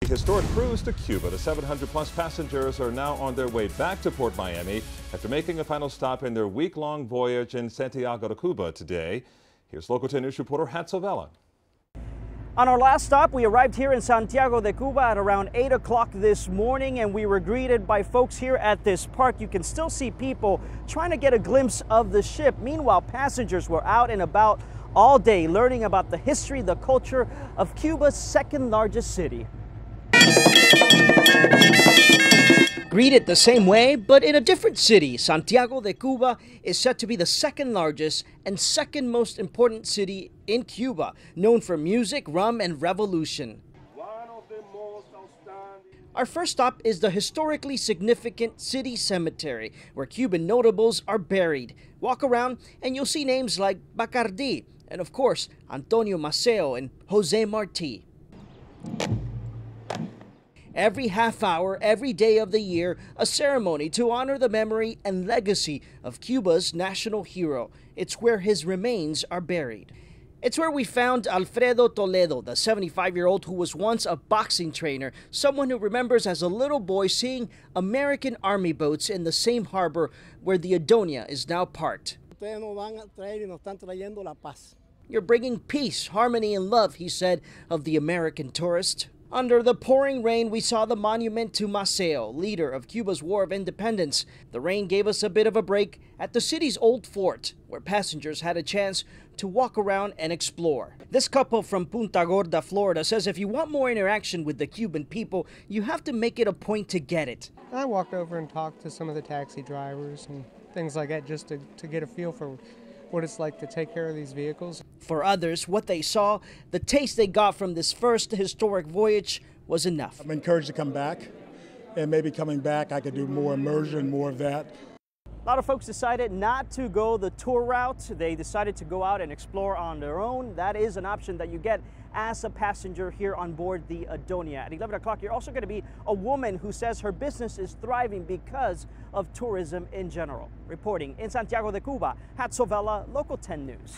The historic cruise to Cuba. The 700-plus passengers are now on their way back to Port Miami after making a final stop in their week-long voyage in Santiago de Cuba today. Here's Local 10 News reporter Hatzovella. On our last stop, we arrived here in Santiago de Cuba at around 8 o'clock this morning, and we were greeted by folks here at this park. You can still see people trying to get a glimpse of the ship. Meanwhile, passengers were out and about all day learning about the history, the culture of Cuba's second largest city. Greeted the same way, but in a different city, Santiago de Cuba is set to be the second largest and second most important city in Cuba, known for music, rum, and revolution. Our first stop is the historically significant city cemetery, where Cuban notables are buried. Walk around and you'll see names like Bacardi, and of course, Antonio Maceo and Jose Marti. Every half hour, every day of the year, a ceremony to honor the memory and legacy of Cuba's national hero. It's where his remains are buried. It's where we found Alfredo Toledo, the 75-year-old who was once a boxing trainer, someone who remembers as a little boy seeing American Army boats in the same harbor where the Adonia is now parked. You're bringing peace, harmony, and love, he said of the American tourist. Under the pouring rain, we saw the monument to Maceo, leader of Cuba's War of Independence. The rain gave us a bit of a break at the city's old fort, where passengers had a chance to walk around and explore. This couple from Punta Gorda, Florida, says if you want more interaction with the Cuban people, you have to make it a point to get it. I walked over and talked to some of the taxi drivers and things like that just to get a feel for what it's like to take care of these vehicles. For others, what they saw, the taste they got from this first historic voyage was enough. I'm encouraged to come back, and maybe coming back I could do more immersion, more of that. A lot of folks decided not to go the tour route. They decided to go out and explore on their own. That is an option that you get as a passenger here on board the Adonia. At 11 o'clock, you're also going to be a woman who says her business is thriving because of tourism in general. Reporting in Santiago de Cuba, Hatzovella, Local 10 News.